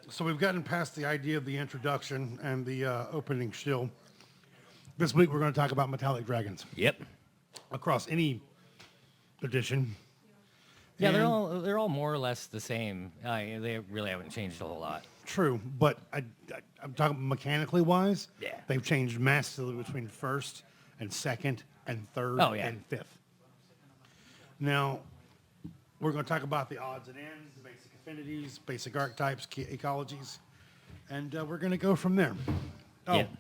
So we've gotten past the idea of the introduction and the opening spiel. This week we're going to talk about Metallic Dragons Yep. across any edition. Yeah, And they're all more or less the same. They really haven't changed a whole lot. true, but I'm talking mechanically wise. Yeah. They've changed massively between first and second and third and fifth. Now, we're going to talk about the odds and ends, the basic affinities, basic archetypes, key ecologies, and we're going to go from there. Oh, Yep.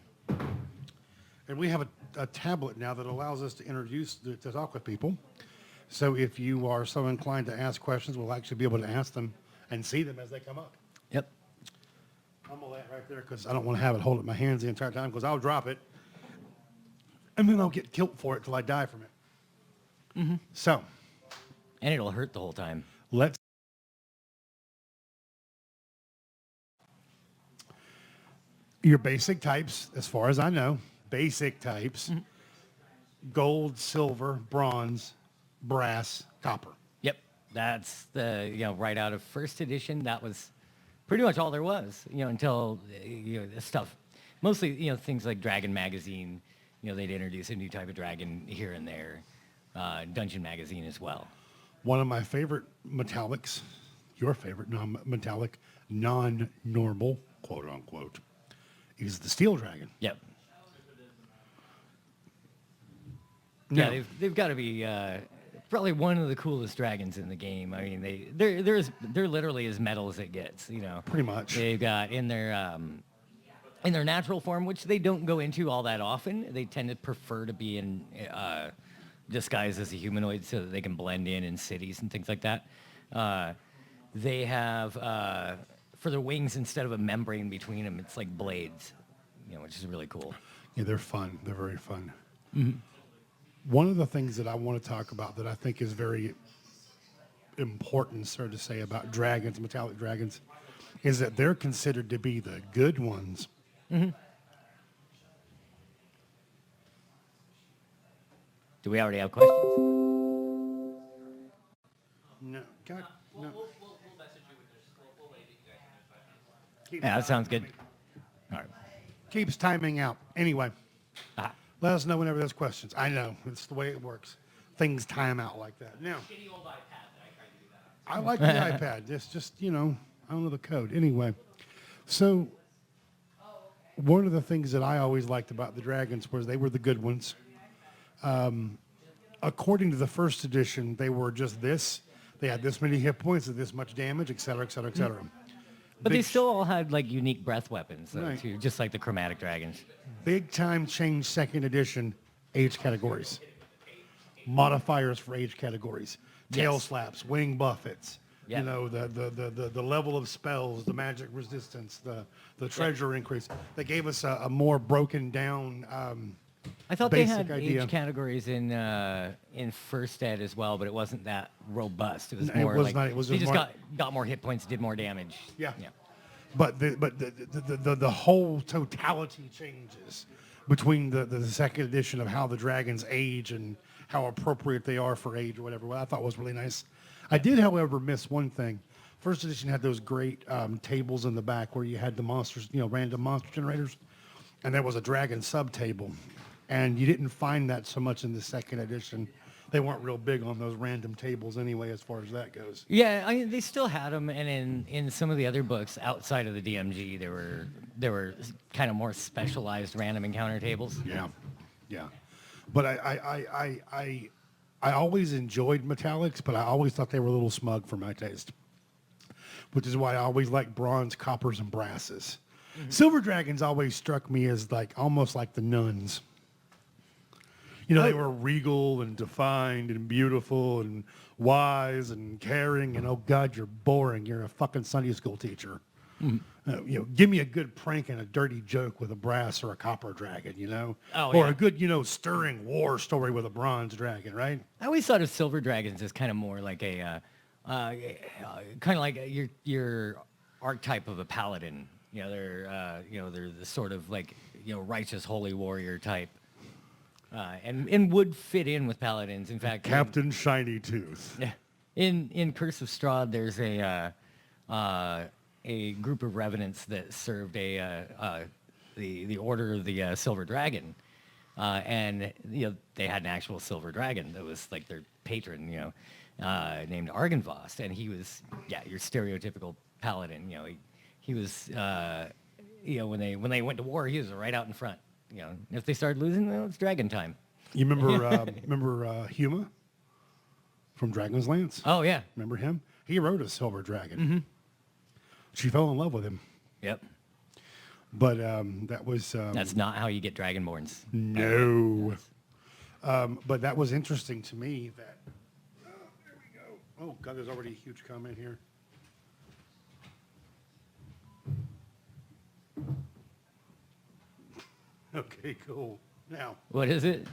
and we have a tablet now that allows us to to talk with people. So if you are so inclined to ask questions, we'll actually be able to ask them and see them as they come up. Yep. I'm going to lay it right there because I don't want to have it hold up my hands the entire time because I'll drop it. And then I'll get killed for it till I die from it. Mm-hmm. So And it'll hurt the whole time. let's. Your basic types, as far as I know, basic types, gold, silver, bronze, brass, copper. Yep. That's the, right out of first edition, that was pretty much all there was, until, the stuff, mostly, things like Dragon Magazine, they'd introduce a new type of dragon here and there. Dungeon Magazine as well. One of my favorite metallics, your favorite non-metallic, non-normal, quote unquote, is the steel dragon. Yep. Now, Yeah, they've got to be probably one of the coolest dragons in the game. I mean, they're literally as metal as it gets. pretty much. They've got in their natural form, which they don't go into all that often. They tend to prefer to be in disguise as a humanoid so that they can blend in cities and things like that. They have for their wings, instead of a membrane between them, it's like blades, which is really cool. Yeah, they're fun. They're very fun. Mm-hmm. One of the things that I want to talk about that I think is very important, so to say, about dragons, metallic dragons, is that they're considered to be the good ones. Mm-hmm. Do we already have questions? No, God, no. Yeah, that sounds good. All right. Keeps timing out. Anyway, Ah. let us know whenever there's questions. I know. It's the way it works. Things time out like that. Now, I like the iPad. It's just, I don't know the code. Anyway, so one of the things that I always liked about the dragons was they were the good ones. According to the first edition, they were just this. They had this many hit points and this much damage, et cetera, et cetera, et cetera. But they still all had like unique breath weapons, though, Right. too, just like the chromatic dragons. Big time change second edition age categories. Modifiers for age categories. Tail Yes. slaps, wing buffets. Yeah. The level of spells, the magic resistance, the treasure increase. They gave us a more broken down I thought they basic had idea. age categories in first ed as well, but it wasn't that robust. It was No, it more was like not. It was they just just more- got more hit points, did more damage. Yeah. Yeah. But the whole totality changes between the second edition of how the dragons age and how appropriate they are for age or whatever. What I thought was really nice. I did, however, miss one thing. First edition had those great tables in the back where you had the monsters, random monster generators, and there was a dragon sub table, and you didn't find that so much in the second edition. They weren't real big on those random tables anyway, as far as that goes. Yeah, I mean, they still had them, and in some of the other books outside of the DMG, there were kind of more specialized random encounter tables. Yeah. But I always enjoyed metallics, but I always thought they were a little smug for my taste, which is why I always liked bronze, coppers, and brasses. Mm-hmm. Silver dragons always struck me as almost like the nuns. They were regal and defined and beautiful and wise and caring. And oh God, you're boring. You're a fucking Sunday school teacher. Mm-hmm. Give me a good prank and a dirty joke with a brass or a copper dragon. Oh, or yeah. a good stirring war story with a bronze dragon, right? I always thought of silver dragons as kind of more like a kind of like your archetype of a paladin. They're the sort of righteous holy warrior type. And would fit in with paladins. In fact, Captain Shiny Tooth. in Curse of Strahd, there's a group of revenants that served the Order of the Silver Dragon, and they had an actual silver dragon that was like their patron, named Argynvost, and he was your stereotypical paladin. He was when they went to war, he was right out in front. If they started losing, well, it's dragon time. You remember Huma from Dragon's Lance? Oh yeah. Remember him? He rode a silver dragon. Mm-hmm. She fell in love with him. Yep. But that was... That's not how you get dragonborns. No. But that was interesting to me that... there we go. Oh, God, there's already a huge comment here. Okay, cool. Now... What is it?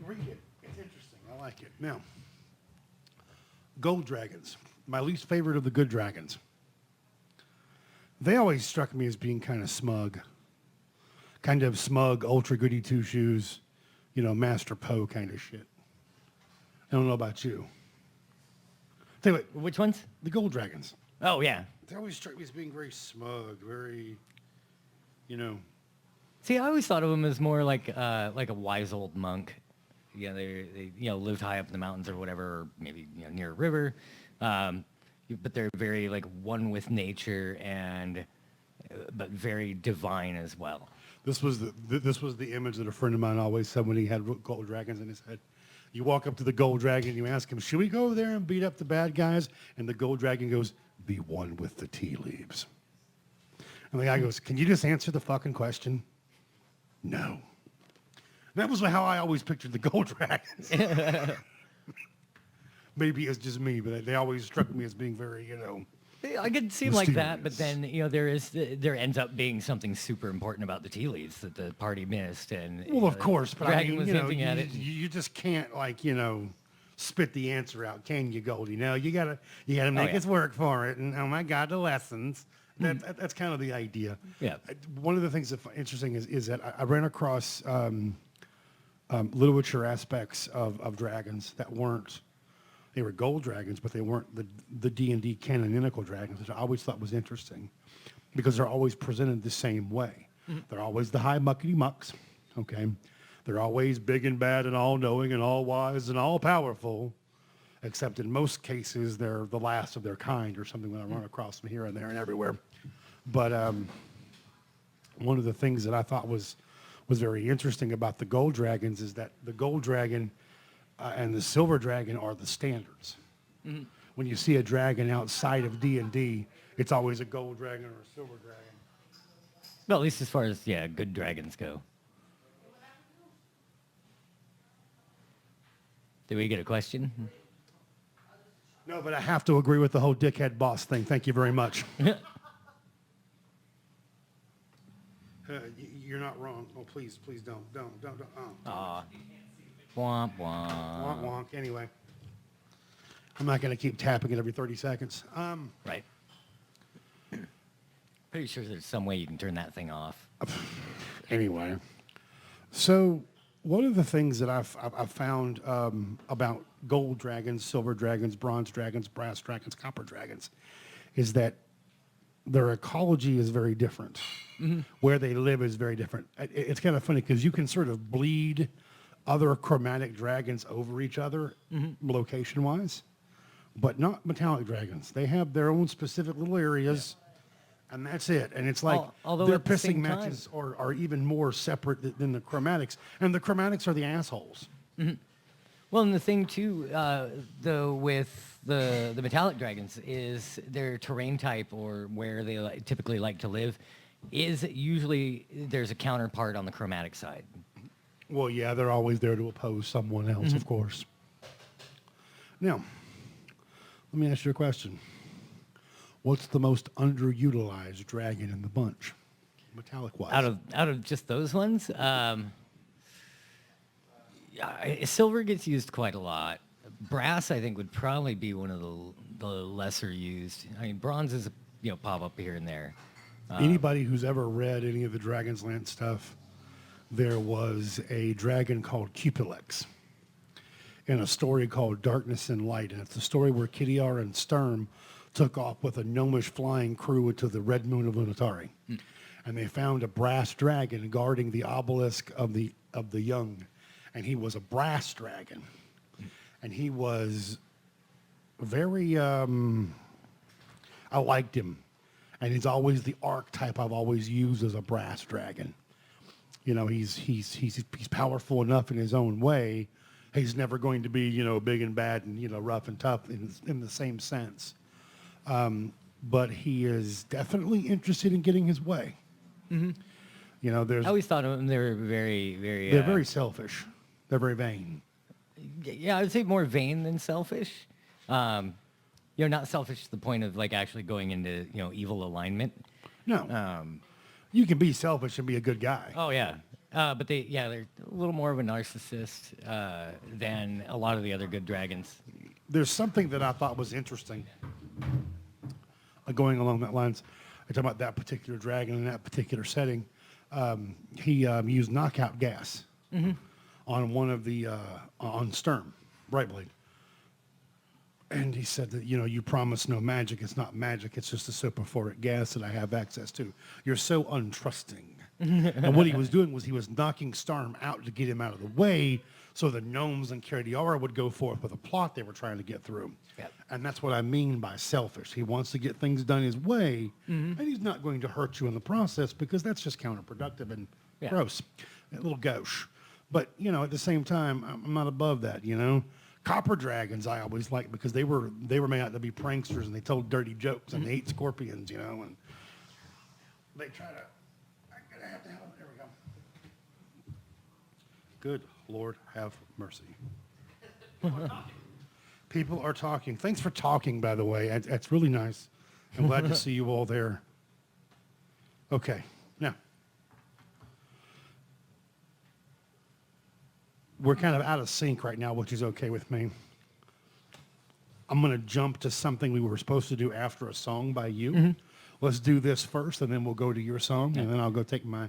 Read it. It's interesting. I like it. Now, gold dragons. My least favorite of the good dragons. They always struck me as being kind of smug. Kind of smug, ultra goody two-shoes, Master Poe kind of shit. I don't know about you. Tell you what, Which ones? the gold dragons. Oh yeah. They always struck me as being very smug, very, See, I always thought of them as more like a wise old monk. Yeah, they lived high up in the mountains or whatever, or maybe near a river. But they're very like one with nature and but very divine as well. This was the image that a friend of mine always said when he had gold dragons in his head. You walk up to the gold dragon and you ask him, should we go over there and beat up the bad guys? And the gold dragon goes, be one with the tea leaves. And the guy goes, can you just answer the fucking question? No. That was how I always pictured the gold dragons. Maybe it's just me, but they always struck me as being very, I could see them like that, but mysterious. then there ends up being something super important about the tea leaves that the party missed, and Well, of course, but Dragon was hinting at it. you just can't spit the answer out, can you, Goldie? No, you gotta make us work for it, and oh my God, the lessons. That's kind of the idea. Yeah. One of the things that's interesting is that I ran across literature aspects of dragons that weren't. They were gold dragons, but they weren't the D&D canonical dragons, which I always thought was interesting because they're always presented the same way. Mm-hmm. They're always the high muckety mucks, okay? They're always big and bad and all-knowing and all-wise and all-powerful, except in most cases they're the last of their kind or something that I run across them here and there and everywhere. But one of the things that I thought was very interesting about the gold dragons is that the gold dragon and the silver dragon are the standards. Mm-hmm. When you see a dragon outside of D&D, it's always a gold dragon or a silver dragon. Well, at least as far as good dragons go. Did we get a question? No, but I have to agree with the whole dickhead boss thing. Thank you very much. You're not wrong. Oh, please don't. Aw. Womp womp. Wonk wonk. Anyway, I'm not going to keep tapping it every 30 seconds. Right. Pretty sure there's some way you can turn that thing off. Anyway, so one of the things that I've found about gold dragons, silver dragons, bronze dragons, brass dragons, copper dragons, is that their ecology is very different. Mm-hmm. Where they live is very different. It's kind of funny because you can sort of bleed other chromatic dragons over each other, mm-hmm. location-wise, but not metallic dragons. They have their own specific little areas, and that's it. And it's like their pissing matches are even more separate than the chromatics, and the chromatics are the assholes. Mm-hmm. Well, and the thing too, though, with the metallic dragons is their terrain type or where they typically like to live is usually there's a counterpart on the chromatic side. Well, yeah, they're always there to oppose someone else, mm-hmm. of course. Now, let me ask you a question. What's the most underutilized dragon in the bunch, metallic-wise? Out of just those ones? Silver gets used quite a lot. Brass, I think, would probably be one of the lesser used. I mean, bronze is pop up here and there. Anybody who's ever read any of the Dragon's Lance stuff, there was a dragon called Cupilex in a story called Darkness and Light, and it's a story where Kittiar and Sturm took off with a gnomish flying crew to the Red Moon of Lunatari. And they found a brass dragon guarding the obelisk of the young. And he was a brass dragon. And he was very, I liked him. And he's always the archetype I've always used as a brass dragon. You know, he's powerful enough in his own way. He's never going to be, you know, big and bad and, you know, rough and tough in the same sense. But he is definitely interested in getting his way. You know, I always thought of them, they were very, very... they're very selfish. They're very vain. Yeah, I would say more vain than selfish. You know, not selfish to the point of, like, actually going into, you know, evil alignment. No. You can be selfish and be a good guy. Oh, yeah. But they're a little more of a narcissist than a lot of the other good dragons. There's something that I thought was interesting going along that lines. I talk about that particular dragon in that particular setting. He used knockout gas on one of the on Sturm, Brightblade. And he said that, you know, you promise no magic. It's not magic. It's just a soporific gas that I have access to. You're so untrusting. And what he was doing was he was knocking Starm out to get him out of the way so the gnomes and Cardiara would go forth with a plot they were trying to get through. Yep. And that's what I mean by selfish. He wants to get things done his way, and he's not going to hurt you in the process because that's just counterproductive and gross. A little gauche. But, you know, at the same time, I'm not above that, you know. Copper dragons I always liked because they were made out to be pranksters and they told dirty jokes and they ate scorpions, you know, and they try to... I have to have them. There we go. Good Lord, have mercy. People are talking. Thanks for talking, by the way. That's really nice. I'm glad to see you all there. Okay, now. We're kind of out of sync right now, which is okay with me. I'm going to jump to something we were supposed to do after a song by you. Let's do this first, and then we'll go to your song, and then I'll go take my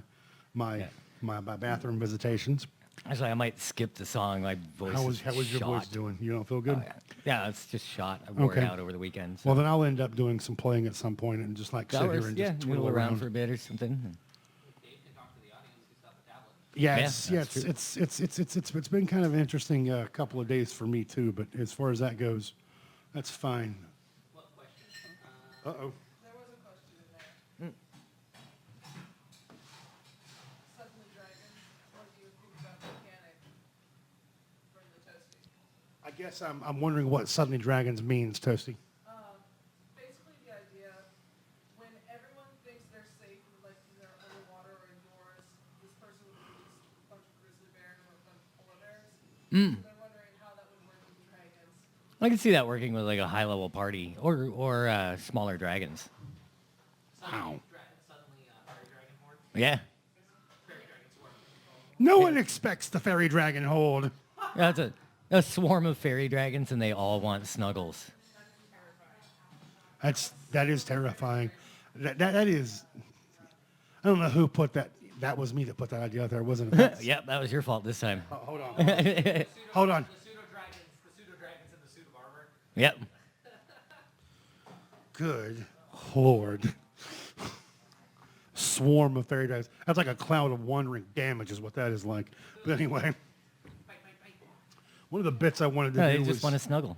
bathroom visitations. Actually, I might skip the song. My voice How is was your voice shot. doing? You don't feel good? Oh, yeah, it's just shot. I wore Okay. it out over the weekend. So. Well, then I'll end up doing some playing at some point and just like that sit works. here and Yeah, just noodle twiddle around for a bit or something. Dave can talk to the audience who's got the tablet. It's been kind of an interesting couple of days for me too. But as far as that goes, that's fine. What question? Uh-oh. There was a question in there. Suddenly Dragon, what do you think about the mechanic for the Toasty? I guess I'm wondering what Suddenly Dragons means, Toasty. Basically the idea, when everyone thinks they're safe, like they're underwater or indoors, this person would release a bunch of grizzly bears or a bunch of polar bears. So they're wondering how that would work with dragons. I can see that working with like a high level party or smaller dragons. Ow. Suddenly, fairy dragon horde. Yeah, Fairy dragon swarm. No one expects the fairy dragon hold. that's a swarm of fairy dragons, and they all want snuggles. That is terrifying. That is. I don't know who put that. That was me that put that idea out there, wasn't it? Yep, that was your fault this time. Hold on. Hold on. The pseudo dragons in the suit of armor. Yep. Good Lord. Swarm of fairy dragons. That's like a cloud of wandering damage is what that is like. But anyway, Bite, bite, bite. one of the bits I wanted to No, do they was just want to snuggle.